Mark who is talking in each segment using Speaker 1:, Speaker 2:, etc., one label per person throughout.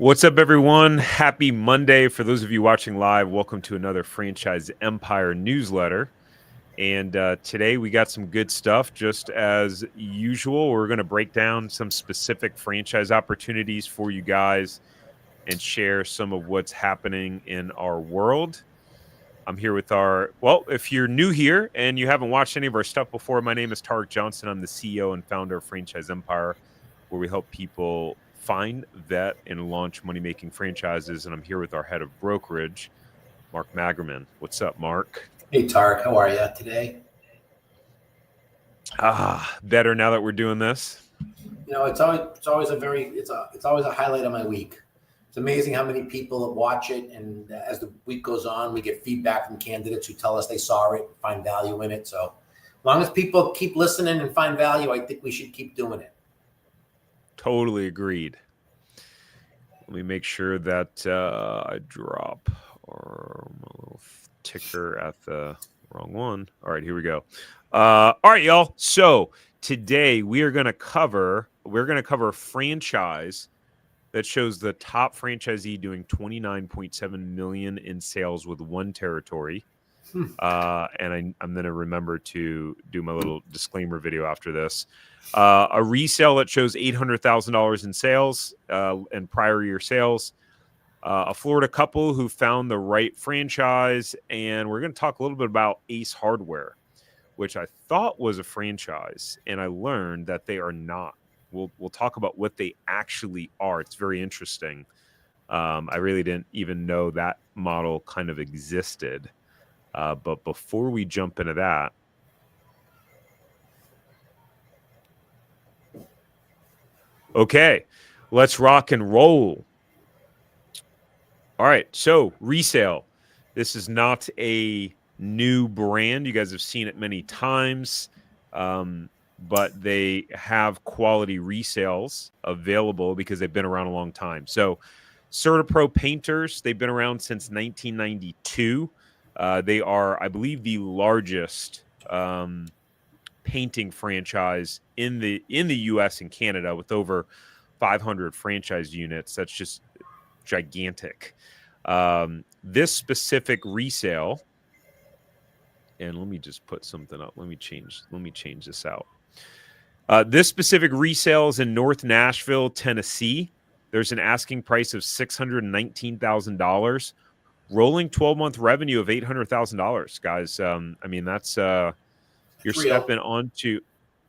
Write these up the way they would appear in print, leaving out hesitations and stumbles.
Speaker 1: What's up, everyone? Happy Monday. For those of you watching live, welcome to another Franchise Empire newsletter. And today we got some good stuff. Just as usual, we're going to break down some specific franchise opportunities for you guys and share some of what's happening in our world. I'm here with if you're new here and you haven't watched any of our stuff before, my name is Tarek Johnson. I'm the CEO and founder of Franchise Empire, where we help people find, vet, and launch money-making franchises. And I'm here with our head of brokerage, Mark Magerman. What's up, Mark?
Speaker 2: Hey, Tarek. How are you today?
Speaker 1: Better now that we're doing this.
Speaker 2: You know, it's always a highlight of my week. It's amazing how many people watch it, and as the week goes on, we get feedback from candidates who tell us they saw it, find value in it. So, as long as people keep listening and find value, I think we should keep doing it.
Speaker 1: Totally agreed. Let me make sure that I drop our little ticker at the wrong one. All right, here we go. All right, y'all. So today we're going to cover a franchise that shows the top franchisee doing $29.7 million in sales with one territory. And I'm going to remember to do my little disclaimer video after this. A resale that shows $800,000 in sales and prior year sales. A Florida couple who found the right franchise. And we're going to talk a little bit about Ace Hardware, which I thought was a franchise, and I learned that they are not. We'll talk about what they actually are. It's very interesting. I really didn't even know that model kind of existed. But before we jump into that, okay, let's rock and roll. All right, so Resale. This is not a new brand. You guys have seen it many times. But they have quality resales available because they've been around a long time. So CertaPro Painters, they've been around since 1992. They are, I believe, the largest painting franchise in the U.S. and Canada with over 500 franchise units. That's just gigantic. This specific resale, and let me just put something up. Let me change this out. This specific resale is in North Nashville, Tennessee. There's an asking price of $619,000, rolling 12-month revenue of $800,000, guys. I mean, that's you're stepping onto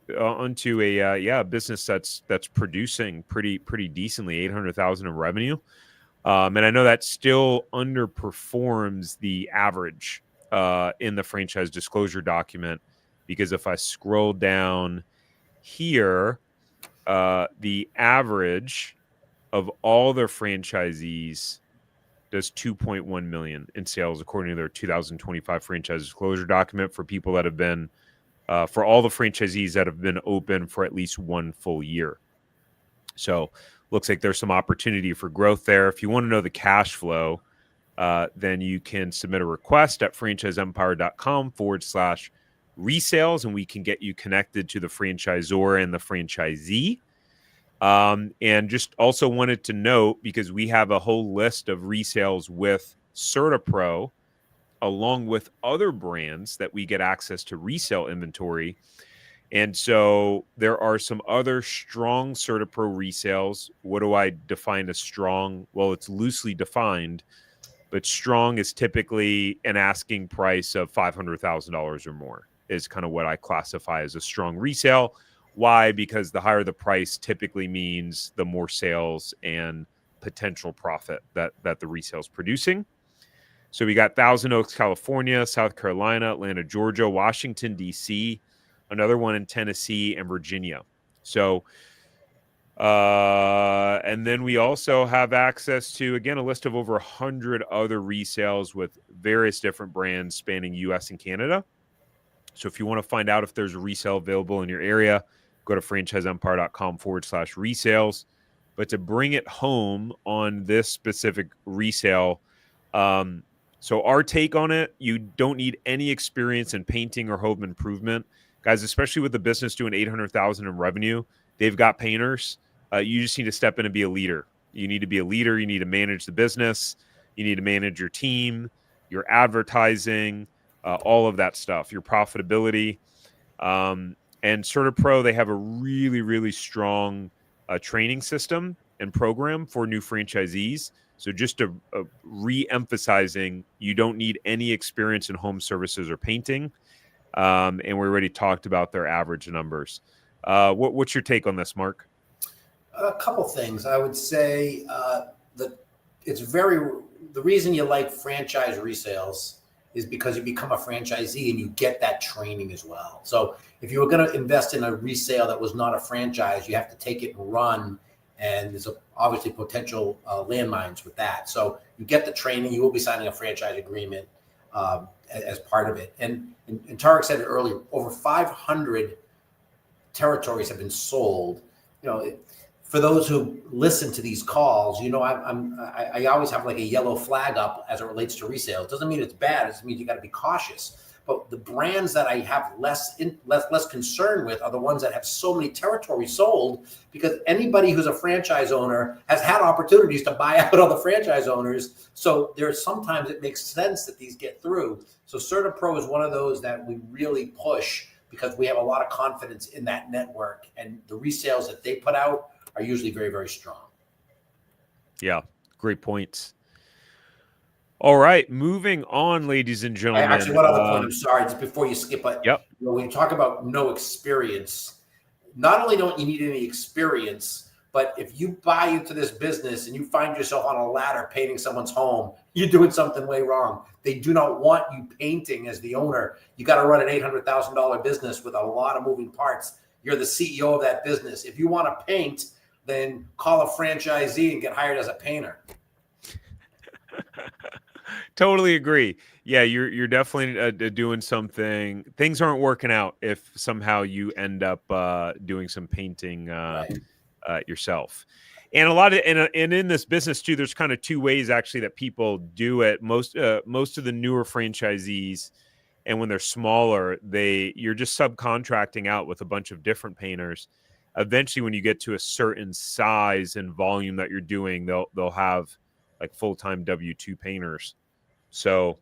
Speaker 1: a business that's producing pretty decently, $800,000 in revenue. And I know that still underperforms the average in the franchise disclosure document, because if I scroll down here, the average of all their franchisees does $2.1 million in sales, according to their 2025 franchise disclosure document, for people that have been, for all the franchisees that have been open for at least one full year. So looks like there's some opportunity for growth there. If you want to know the cash flow, then you can submit a request at franchiseempire.com/resales, and we can get you connected to the franchisor and the franchisee. And just also wanted to note, because we have a whole list of resales with CertaPro, along with other brands that we get access to resale inventory. And so there are some other strong CertaPro resales. What do I define as strong? Well, it's loosely defined, but strong is typically an asking price of $500,000 or more, is kind of what I classify as a strong resale. Why? Because the higher the price typically means the more sales and potential profit that the resale is producing. So we got Thousand Oaks, California, South Carolina, Atlanta, Georgia, Washington, D.C., another one in Tennessee and Virginia. So, and then we also have access to, again, a list of over 100 other resales with various different brands spanning U.S. and Canada. So if you want to find out if there's a resale available in your area, go to franchiseempire.com/resales. But to bring it home on this specific resale, so our take on it, you don't need any experience in painting or home improvement. Guys, especially with the business doing $800,000 in revenue, they've got painters. You just need to step in and be a leader. You need to be a leader. You need to manage the business. You need to manage your team, your advertising, all of that stuff, your profitability. And CertaPro, they have a really, really strong training system and program for new franchisees. So just to re-emphasizing, you don't need any experience in home services or painting. And we already talked about their average numbers. What's your take on this, Mark?
Speaker 2: A couple things. I would say that the reason you like franchise resales is because you become a franchisee and you get that training as well. So if you were going to invest in a resale that was not a franchise, you have to take it and run. And there's obviously potential landmines with that. So you get the training, you will be signing a franchise agreement as part of it. And Tarek said it earlier, over 500 territories have been sold. For those who listen to these calls, I always have like a yellow flag up as it relates to resale. It doesn't mean it's bad. It just means you got to be cautious. But the brands that I have less concern with are the ones that have so many territories sold, because anybody who's a franchise owner has had opportunities to buy out other franchise owners. So sometimes it makes sense that these get through. So CertaPro is one of those that we really push because we have a lot of confidence in that network, and the resales that they put out are usually very, very strong.
Speaker 1: Yeah, great points. All right, moving on, ladies and gentlemen.
Speaker 2: Actually, one other point, I'm sorry, just before you skip it.
Speaker 1: Yep.
Speaker 2: When you talk about no experience, not only don't you need any experience, but if you buy into this business and you find yourself on a ladder painting someone's home, you're doing something way wrong. They do not want you painting as the owner. You got to run an $800,000 business with a lot of moving parts. You're the CEO of that business. If you want to paint, then call a franchisee and get hired as a painter.
Speaker 1: Totally agree. Yeah, you're definitely doing something. Things aren't working out if somehow you end up doing some painting yourself. And a lot of and in this business too, there's kind of two ways actually that people do it. Most of the newer franchisees, and when they're smaller, you're just subcontracting out with a bunch of different painters. Eventually, when you get to a certain size and volume that you're doing, they'll have like full-time W-2 painters. So,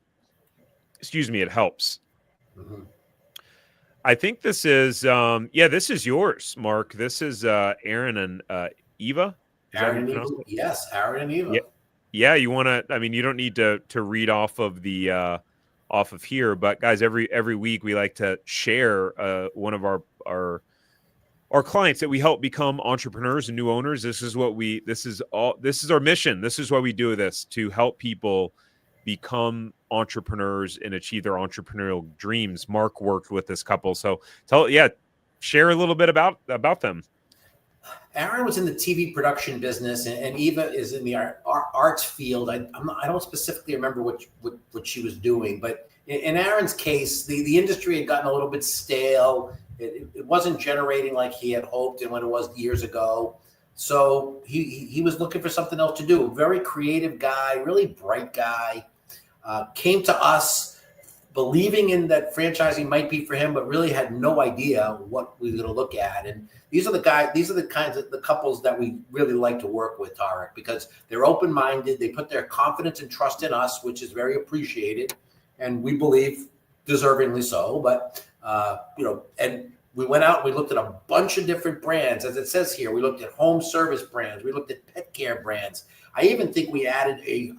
Speaker 1: it helps. Mm-hmm. I think this is this is yours, Mark. This is Aaron and Eva.
Speaker 2: Aaron and Eva. Yes, Aaron and Eva.
Speaker 1: Yeah, you want to? I mean, you don't need to read off of the off of here, but guys, every week we like to share one of our clients that we help become entrepreneurs and new owners. This is our mission. This is why we do this, to help people become entrepreneurs and achieve their entrepreneurial dreams. Mark worked with this couple. So share a little bit about them.
Speaker 2: Aaron was in the TV production business, and Eva is in the arts field. I don't specifically remember what she was doing, but in Aaron's case, the industry had gotten a little bit stale. It wasn't generating like he had hoped and when it was years ago. So he was looking for something else to do. Very creative guy, really bright guy. Came to us believing in that franchising might be for him, but really had no idea what we were going to look at. And these are the kinds of the couples that we really like to work with, Tarek, because they're open-minded. They put their confidence and trust in us, which is very appreciated, and we believe deservingly so. But and we went out and we looked at a bunch of different brands. As it says here, we looked at home service brands. We looked at pet care brands. I even think we added a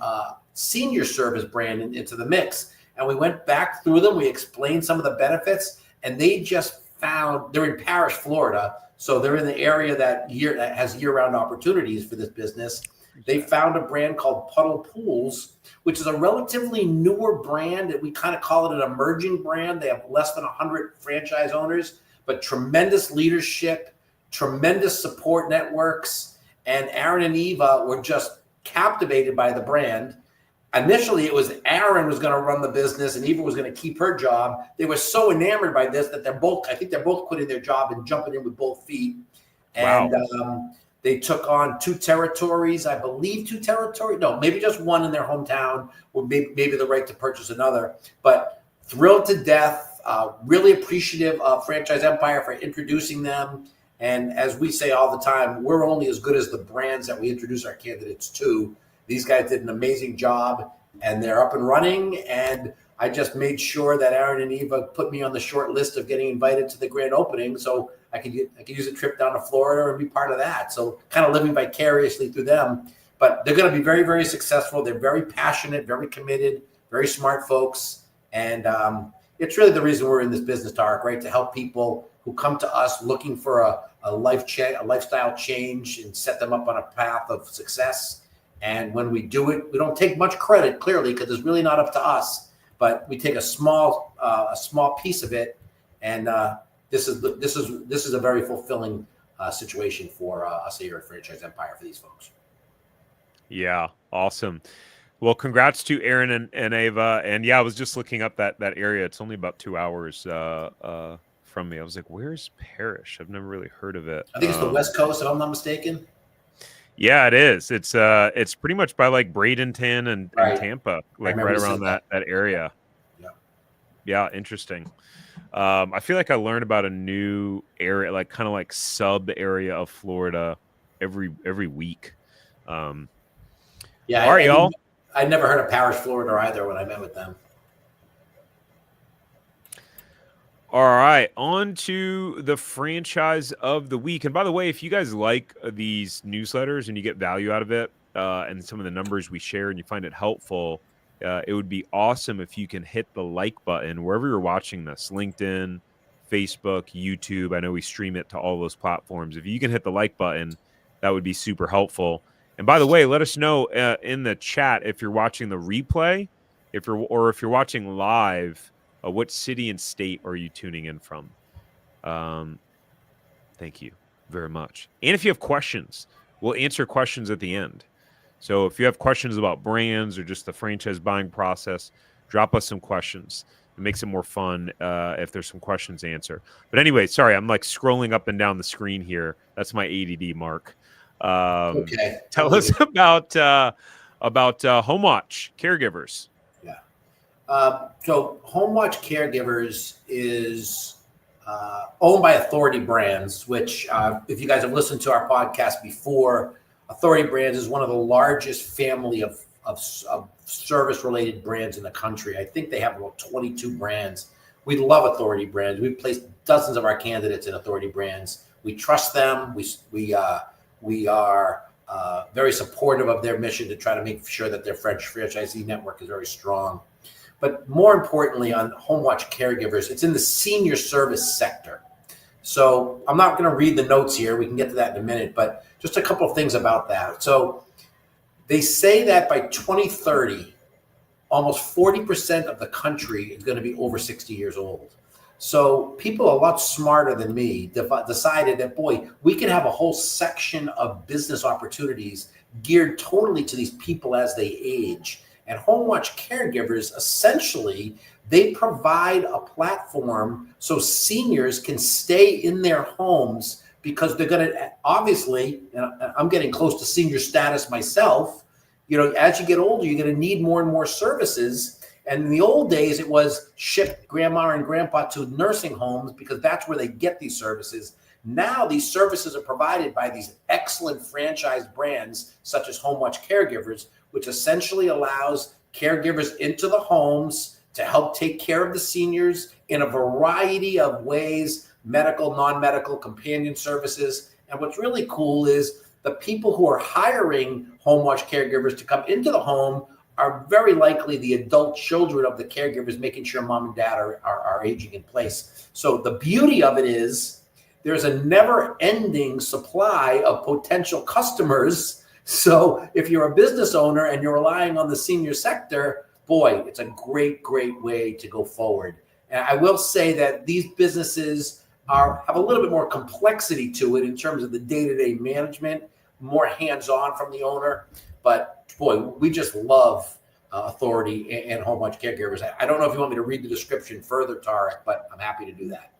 Speaker 2: senior service brand into the mix. And we went back through them. We explained some of the benefits, and they just found they're in Parrish, Florida. So they're in the area that has year-round opportunities for this business. They found a brand called Puddle Pools, which is a relatively newer brand. We kind of call it an emerging brand. They have less than 100 franchise owners, but tremendous leadership, tremendous support networks. And Aaron and Eva were just captivated by the brand. Initially, it was Aaron was going to run the business and Eva was going to keep her job. They were so enamored by this that they're both quitting their job and jumping in with both feet. And they took on 2 territories, I believe 2 territories. No, maybe just one in their hometown, or maybe the right to purchase another. But thrilled to death, really appreciative of Franchise Empire for introducing them. And as we say all the time, we're only as good as the brands that we introduce our candidates to. These guys did an amazing job, and they're up and running. And I just made sure that Aaron and Eva put me on the short list of getting invited to the grand opening, so I could use a trip down to Florida and be part of that. So kind of living vicariously through them. But they're going to be very, very successful. They're very passionate, very committed, very smart folks. And it's really the reason we're in this business, Tarek, right? To help people who come to us looking for a lifestyle change and set them up on a path of success. And when we do it, we don't take much credit, clearly, because it's really not up to us. But we take a small piece of it, and this is a very fulfilling situation for us here at Franchise Empire for these folks.
Speaker 1: Yeah, awesome. Well, congrats to Aaron and Ava. And yeah, I was just looking up that area. It's only about 2 hours from me. I was like, where's Parrish? I've never really heard of it.
Speaker 2: I think it's the West Coast, if I'm not mistaken.
Speaker 1: Yeah, it is. It's pretty much by like Bradenton and Tampa, like right around that area. Yeah, interesting. I feel like I learned about a new area, like kind of like sub area of Florida every week.
Speaker 2: Yeah,
Speaker 1: all right, y'all.
Speaker 2: I never heard of Parrish, Florida either when I met with them.
Speaker 1: All right, on to the franchise of the week. And by the way, if you guys like these newsletters and you get value out of it and some of the numbers we share and you find it helpful, it would be awesome if you can hit the like button wherever you're watching this, LinkedIn, Facebook, YouTube. I know we stream it to all those platforms. If you can hit the like button, that would be super helpful. And by the way, let us know in the chat if you're watching the replay, if you're watching live. What city and state are you tuning in from? Thank you very much. And if you have questions, we'll answer questions at the end. So if you have questions about brands or just the franchise buying process, drop us some questions. It makes it more fun if there's some questions to answer. But anyway, sorry, I'm like scrolling up and down the screen here. That's my ADD, Mark.
Speaker 2: Okay.
Speaker 1: Tell us about Homewatch Caregivers.
Speaker 2: So Homewatch Caregivers is owned by Authority Brands, which if you guys have listened to our podcast before, Authority Brands is one of the largest family of service-related brands in the country. I think they have about 22 brands. We love Authority Brands. We've placed dozens of our candidates in Authority Brands. We trust them. We are very supportive of their mission to try to make sure that their franchisee network is very strong. But more importantly, on Homewatch Caregivers, it's in the senior service sector. So I'm not going to read the notes here. We can get to that in a minute, but just a couple of things about that. So they say that by 2030, almost 40% of the country is going to be over 60 years old. So people a lot smarter than me decided that, boy, we can have a whole section of business opportunities geared totally to these people as they age. And Homewatch Caregivers, essentially, they provide a platform so seniors can stay in their homes because they're going to, obviously, and I'm getting close to senior status myself, as you get older, you're going to need more and more services. And in the old days, it was ship grandma and grandpa to nursing homes because that's where they get these services. Now these services are provided by these excellent franchise brands such as Homewatch Caregivers, which essentially allows caregivers into the homes to help take care of the seniors in a variety of ways, medical, non-medical, companion services. And what's really cool is the people who are hiring Homewatch Caregivers to come into the home are very likely the adult children of the caregivers, making sure mom and dad are aging in place. So the beauty of it is there's a never-ending supply of potential customers. So if you're a business owner and you're relying on the senior sector, boy, it's a great, great way to go forward. And I will say that these businesses have a little bit more complexity to it in terms of the day-to-day management, more hands-on from the owner. But boy, we just love Authority and Homewatch Caregivers. I don't know if you want me to read the description further, Tarek, but I'm happy to do that.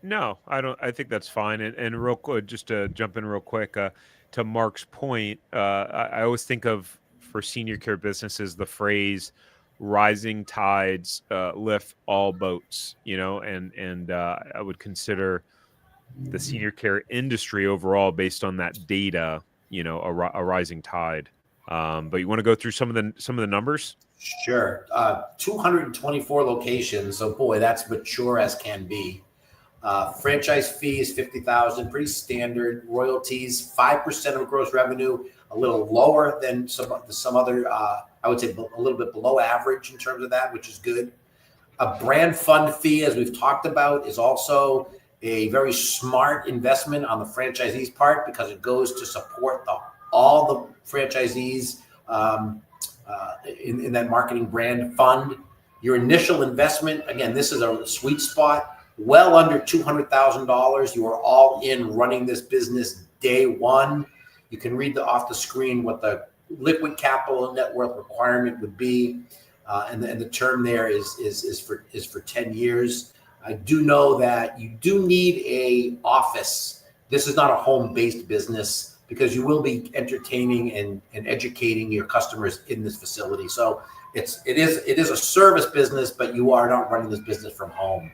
Speaker 1: No, I don't. I think that's fine. And real quick, just to jump in real quick, to Mark's point, I always think of, for senior care businesses, the phrase "rising tides lift all boats." And I would consider the senior care industry overall based on that data, a rising tide. But you want to go through some of the numbers?
Speaker 2: Sure. 224 locations. So boy, that's mature as can be. Franchise fee is 50,000, pretty standard. Royalties 5% of gross revenue, a little lower than some other. I would say a little bit below average in terms of that, which is good. A brand fund fee, as we've talked about, is also a very smart investment on the franchisee's part because it goes to support all the franchisees in that marketing brand fund. Your initial investment, again, this is a sweet spot. Well under $200,000, you are all in running this business day one. You can read off the screen what the liquid capital net worth requirement would be, and the term there is for 10 years. I do know that you do need a office. This is not a home-based business because you will be entertaining and educating your customers in this facility. So it is a service business, but you are not running this business from home.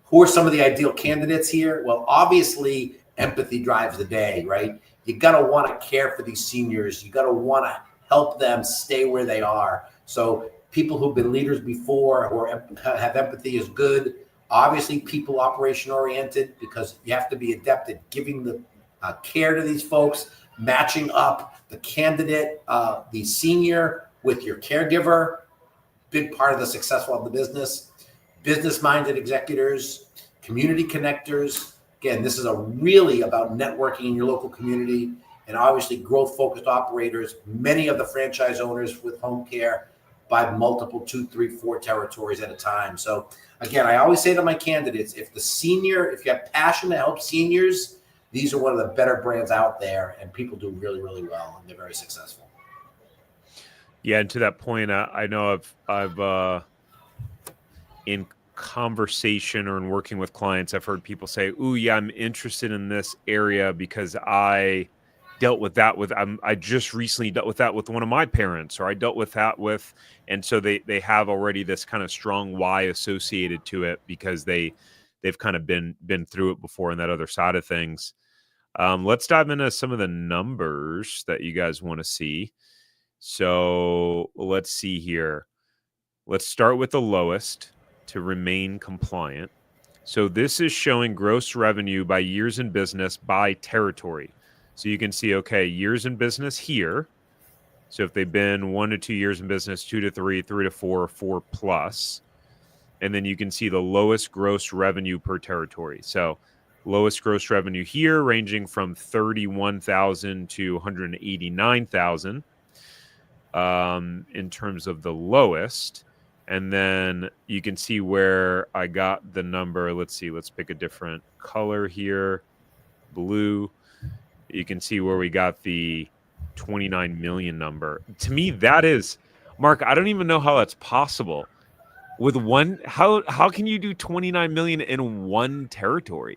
Speaker 2: Who are some of the ideal candidates here? Well, obviously, empathy drives the day, right? You got to want to care for these seniors. You got to want to help them stay where they are. So people who've been leaders before or have empathy is good. Obviously, people operation oriented because you have to be adept at giving the care to these folks, matching up the candidate, the senior with your caregiver, big part of the successful of the business. Business-minded executors, community connectors. Again, this is really about networking in your local community, and obviously growth-focused operators. Many of the franchise owners with home care buy multiple 2, 3, 4 territories at a time. So again, I always say to my candidates, if you have passion to help seniors, these are one of the better brands out there, and people do really, really well, and they're very successful.
Speaker 1: Yeah, and to that point, I know I've in conversation or in working with clients, I've heard people say, "Ooh, yeah, I'm interested in this area because I dealt with that I just recently dealt with that with one of my parents, or I dealt with that with," and so they have already this kind of strong why associated to it because they've kind of been through it before on that other side of things. Let's dive into some of the numbers that you guys want to see. So let's see here. Let's start with the lowest to remain compliant. So this is showing gross revenue by years in business by territory. So you can see, okay, years in business here. So if they've been 1 to 2 years in business, 2 to 3, 3 to 4, 4 plus. And then you can see the lowest gross revenue per territory. So lowest gross revenue here ranging from 31,000 to 189,000 in terms of the lowest. And then you can see where I got the number. Let's see. Let's pick a different color here. Blue. You can see where we got the 29 million number. To me, that is, Mark, I don't even know how that's possible. With one, how can you do 29 million in one territory?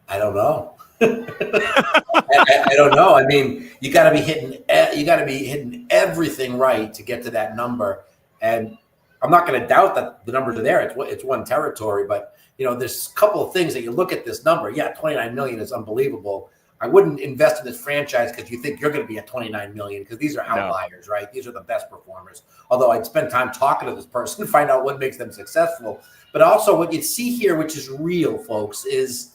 Speaker 2: I don't know. I don't know. I mean, you got to be hitting everything right to get to that number. And I'm not going to doubt that the numbers are there. It's one territory, but there's a couple of things that you look at this number. Yeah, 29 million is unbelievable. I wouldn't invest in this franchise because you think you're going to be at 29 million because these are outliers, right? These are the best performers. Although I'd spend time talking to this person to find out what makes them successful. But also what you see here, which is real, folks, is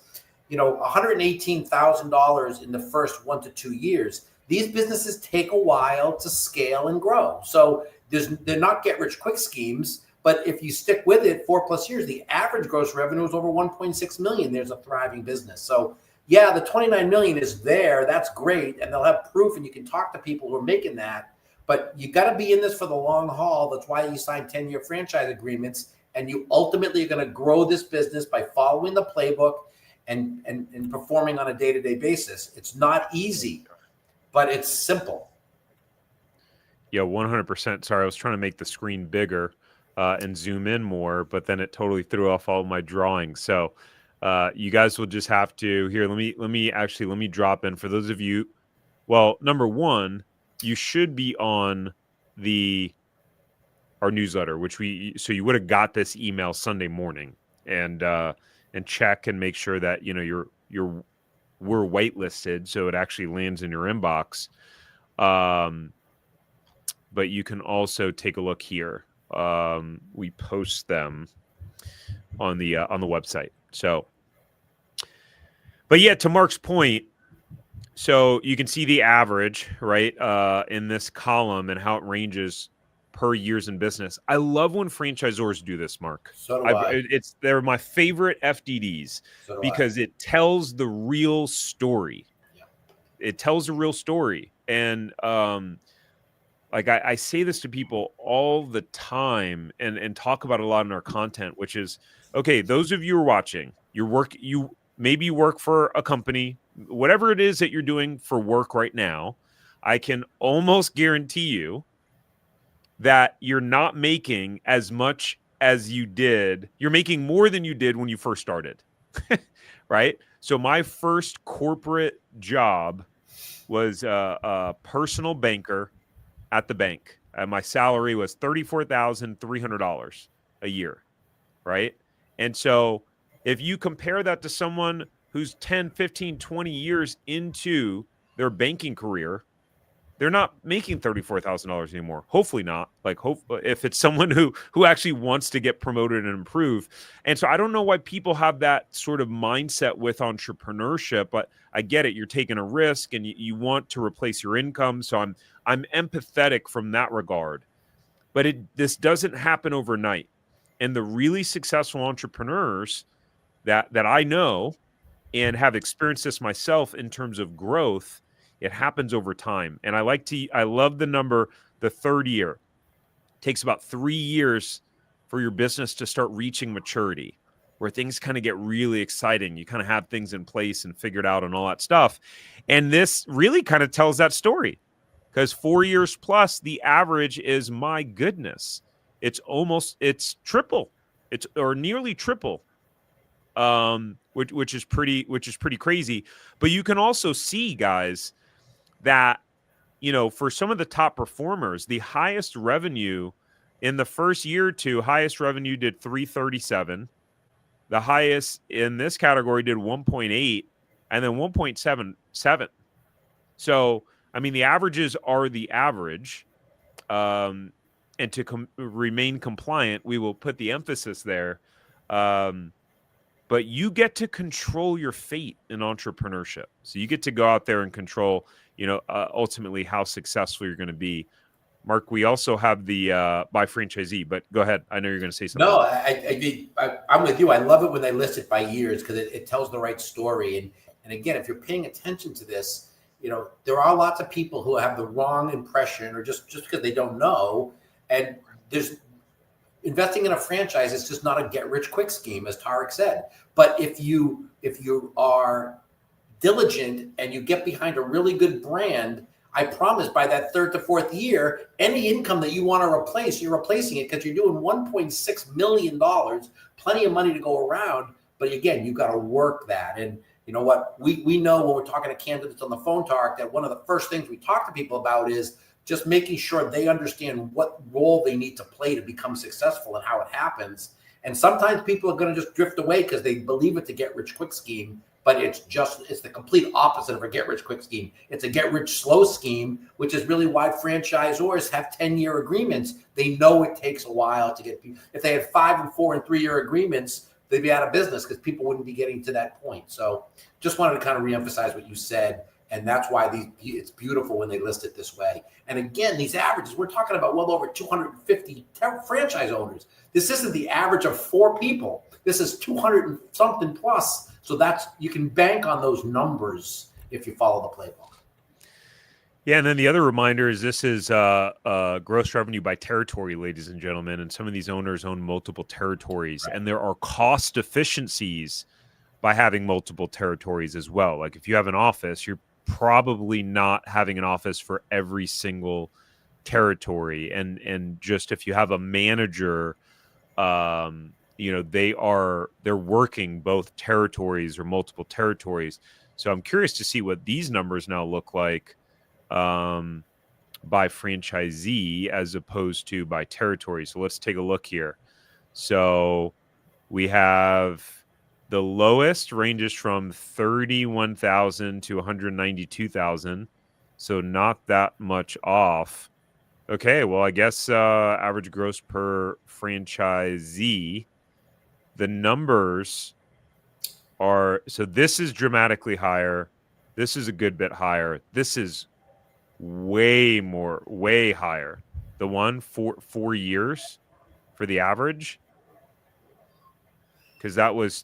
Speaker 2: $118,000 in the first 1 to 2 years. These businesses take a while to scale and grow. So they're not get-rich-quick schemes, but if you stick with it 4+ years, the average gross revenue is over 1.6 million. There's a thriving business. So yeah, the 29 million is there. That's great. And they'll have proof, and you can talk to people who are making that. But you got to be in this for the long haul. That's why you sign 10-year franchise agreements. And you ultimately are going to grow this business by following the playbook and performing on a day-to-day basis. It's not easy, but it's simple.
Speaker 1: Yeah, 100%. Sorry, I was trying to make the screen bigger and zoom in more, but then it totally threw off all my drawings. So you guys will just have to here. Let me drop in for those of you. Well, number one, you should be on our newsletter, so you would have got this email Sunday morning, and and check and make sure that, you know, we're whitelisted, so it actually lands in your inbox. But you can also take a look here. We post them on the website. So, but yeah, to Mark's point, so you can see the average, right, in this column and how it ranges per years in business. I love when franchisors do this, Mark.
Speaker 2: So do I.
Speaker 1: They're my favorite FDDs
Speaker 2: So do
Speaker 1: because it tells the real story.
Speaker 2: Yeah.
Speaker 1: It tells a real story. And like I say this to people all the time and talk about a lot in our content, which is, okay, those of you who are watching, you maybe work for a company, whatever it is that you're doing for work right now, I can almost guarantee you that you're not making as much as you did. You're making more than you did when you first started, right? So my first corporate job was a personal banker at the bank. My salary was $34,300 a year, right? And so if you compare that to someone who's 10, 15, 20 years into their banking career, they're not making $34,000 anymore. Hopefully not. Like, if it's someone who actually wants to get promoted and improve. And so I don't know why people have that sort of mindset with entrepreneurship, but I get it. You're taking a risk and you want to replace your income. So I'm empathetic from that regard. But this doesn't happen overnight. And the really successful entrepreneurs that I know and have experienced this myself in terms of growth, it happens over time. And I love the number, the third year. It takes about 3 years for your business to start reaching maturity, where things kind of get really exciting. You kind of have things in place and figured out and all that stuff. And this really kind of tells that story, because 4 years plus, the average is, my goodness, it's triple. It's or nearly triple. Which is pretty crazy. But you can also see, guys, that, you know, for some of the top performers, the highest revenue in the first year or two, highest revenue did 337. The highest in this category did 1.8, and then 1.77. So, I mean, the averages are the average. And to remain compliant, we will put the emphasis there. But you get to control your fate in entrepreneurship. So you get to go out there and control, you know, ultimately how successful you're going to be. Mark, we also have the by franchisee, but go ahead. I know you're going to say something.
Speaker 2: No, I'm with you. I love it when they list it by years, because it tells the right story. And again, if you're paying attention to this, you know, there are lots of people who have the wrong impression, or just because they don't know. And there's investing in a franchise is just not a get rich quick scheme, as Tarek said. But if you are diligent and you get behind a really good brand, I promise by that third to fourth year, any income that you want to replace, you're replacing it, because you're doing $1.6 million, plenty of money to go around. But again, you've got to work that. And you know what? We know when we're talking to candidates on the phone, Tarek, that one of the first things we talk to people about is just making sure they understand what role they need to play to become successful and how it happens. And sometimes people are going to just drift away because they believe it's a get rich quick scheme, but it's the complete opposite of a get rich quick scheme. It's a get rich slow scheme, which is really why franchisors have 10-year agreements. They know it takes a while to get people. If they had 5 and 4 and 3 year agreements, they'd be out of business because people wouldn't be getting to that point. So just wanted to kind of reemphasize what you said. And that's why it's beautiful when they list it this way. And again, these averages, we're talking about well over 250 franchise owners. This isn't the average of 4 people. This is 200 and something plus. So you can bank on those numbers if you follow the playbook.
Speaker 1: Yeah, and then the other reminder is this is gross revenue by territory, ladies and gentlemen. And some of these owners own multiple territories. Right. And there are cost efficiencies by having multiple territories as well. Like if you have an office, you're probably not having an office for every single territory. And just if you have a manager, you know, they're working both territories or multiple territories. So I'm curious to see what these numbers now look like by franchisee as opposed to by territory. So let's take a look here. So we have The lowest ranges from 31,000 to 192,000, so not that much off. Okay, well, I guess average gross per franchisee. The numbers are, so this is dramatically higher. This is a good bit higher. This is way higher. The one for 4 years for the average, because let's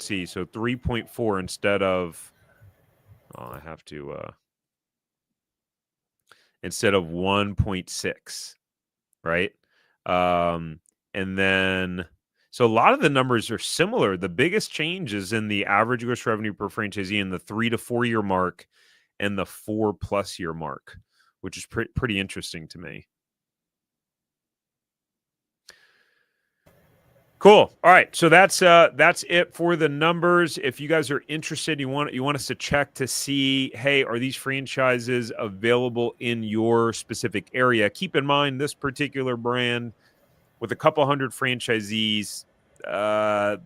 Speaker 1: see, so 3.4 instead of, I have to, instead of 1.6, right? And then, so a lot of the numbers are similar. The biggest change is in the average gross revenue per franchisee in the 3 to 4 year mark and the 4+ year mark, which is pretty interesting to me. Cool. All right. So that's it for the numbers. If you guys are interested, you want us to check to see, hey, are these franchises available in your specific area? Keep in mind this particular brand with a couple hundred franchisees,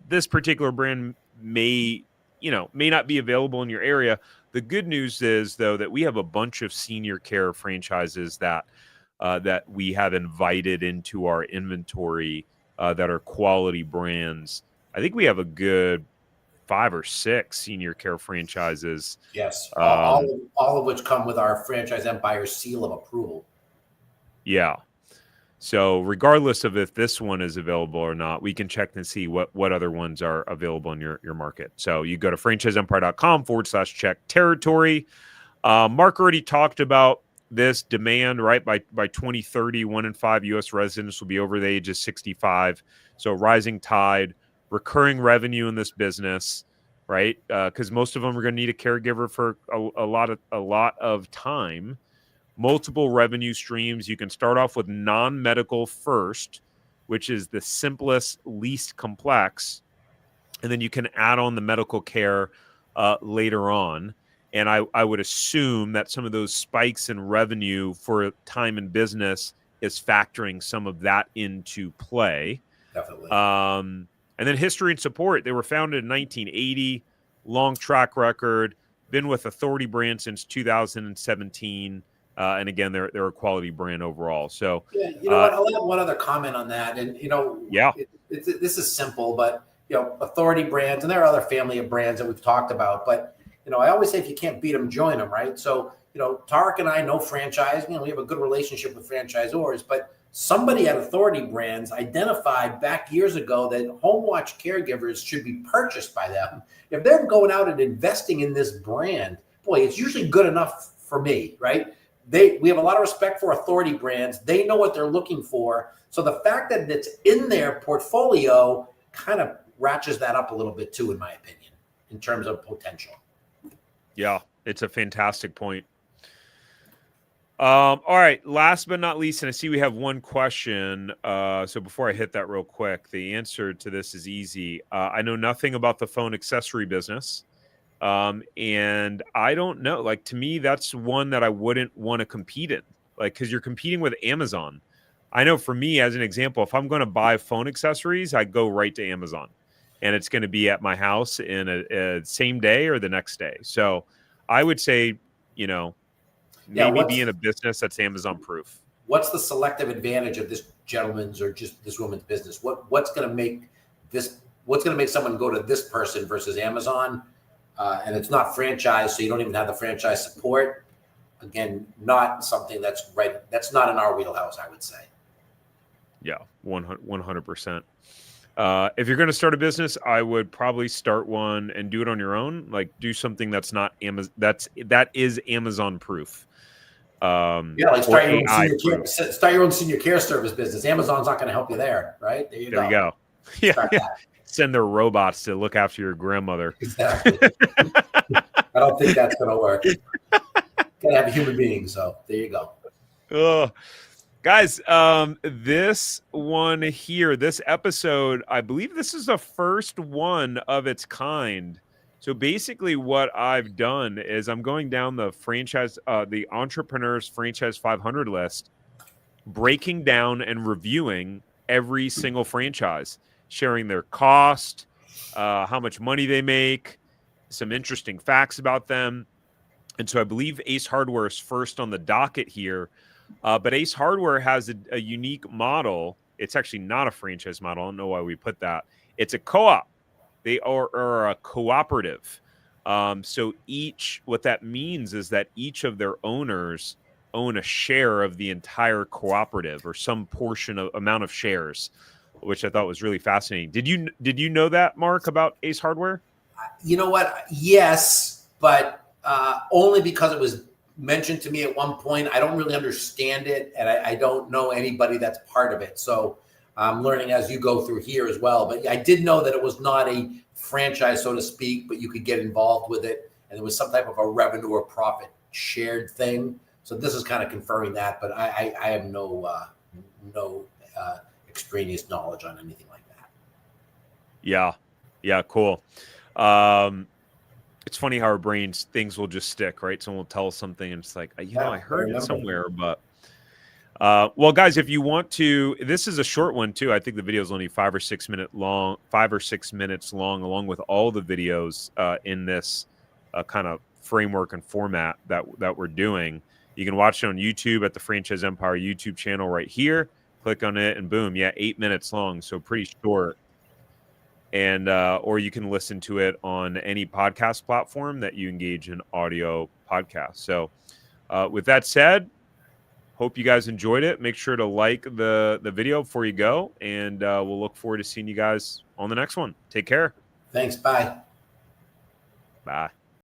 Speaker 1: this particular brand may not be available in your area. The good news is, though, that we have a bunch of senior care franchises that we have invited into our inventory that are quality brands. I think we have a good 5 or 6 senior care franchises.
Speaker 2: Yes, all of which come with our Franchise Empire seal of approval.
Speaker 1: Yeah. So regardless of if this one is available or not, we can check and see what other ones are available in your market. So you go to franchiseempire.com/check territory. Mark already talked about this demand, right? By 2030, 1 in 5 U.S. residents will be over the age of 65. So rising tide, recurring revenue in this business, right? Because most of them are going to need a caregiver for a lot of time. Multiple revenue streams. You can start off with non-medical first, which is the simplest, least complex, and then you can add on the medical care later on. And I would assume that some of those spikes in revenue for time in business is factoring some of that into play.
Speaker 2: Definitely.
Speaker 1: And then history and support. They were founded in 1980, long track record, been with Authority Brand since 2017. And again, they're a quality brand overall. So
Speaker 2: yeah, you know what? I'll add one other comment on that. And
Speaker 1: yeah,
Speaker 2: this is simple, but Authority Brands, and there are other family of brands that we've talked about. But I always say if you can't beat them, join them, right? So Tarek and I know franchise. We have a good relationship with franchisors, but somebody at Authority Brands identified back years ago that Homewatch Caregivers should be purchased by them. If they're going out and investing in this brand, boy, it's usually good enough for me, right? We have a lot of respect for Authority Brands. They know what they're looking for. So the fact that it's in their portfolio kind of ratchets that up a little bit too, in my opinion, in terms of potential.
Speaker 1: Yeah, it's a fantastic point. All right, last but not least, and I see we have one question. So before I hit that real quick, the answer to this is easy. I know nothing about the phone accessory business. And I don't know, like, to me, that's one that I wouldn't want to compete in, like, because you're competing with Amazon. I know for me, as an example, if I'm going to buy phone accessories, I go right to Amazon and it's going to be at my house in a same day or the next day. So I would say, maybe be in a business that's Amazon proof.
Speaker 2: What's the selective advantage of this gentleman's or just this woman's business? What's going to make someone go to this person versus Amazon? And it's not franchise, so you don't even have the franchise support. Again, not something that's right. That's not in our wheelhouse, I would say. Yeah,
Speaker 1: 100%. If you're going to start a business, I would probably start one and do it on your own. Like, do something that's not Amazon. That is Amazon proof.
Speaker 2: Like start your own senior care service business. Amazon's not going to help you there, right? There you go.
Speaker 1: Yeah. Send their robots to look after your grandmother.
Speaker 2: Exactly. I don't think that's going to work. Gotta have a human being. So there you go.
Speaker 1: Guys, this one here, this episode, I believe this is the first one of its kind. So basically what I've done is I'm going down the the Entrepreneurs Franchise 500 list, breaking down and reviewing every single franchise, sharing their cost, how much money they make, some interesting facts about them. And so I believe Ace Hardware is first on the docket here. But Ace Hardware has a unique model. It's actually not a franchise model. I don't know why we put that. It's a co-op. They are a cooperative. So what that means is that each of their owners own a share of the entire cooperative or some portion of amount of shares, which I thought was really fascinating. Did you know that, Mark, about Ace Hardware?
Speaker 2: You know what? Yes, but only because it was mentioned to me at one point. I don't really understand it, and I don't know anybody that's part of it. So I'm learning as you go through here as well. But I did know that it was not a franchise, so to speak, but you could get involved with it, and there was some type of a revenue or profit shared thing. So this is kind of confirming that, but I have no extraneous knowledge on anything like that.
Speaker 1: Yeah, cool. It's funny how our brains, things will just stick, right? Someone will tell us something and it's like, I heard it somewhere, but well, guys, if you want to, this is a short one too. I think the video is only 5 or 6 minutes long, along with all the videos in this kind of framework and format that we're doing. You can watch it on YouTube at the Franchise Empire YouTube channel right here. Click on it and boom, 8 minutes long, so pretty short. And or you can listen to it on any podcast platform that you engage in audio podcasts. So with that said, hope you guys enjoyed it. Make sure to like the video before you go, and we'll look forward to seeing you guys on the next one. Take care.
Speaker 2: Thanks. Bye.
Speaker 1: Bye.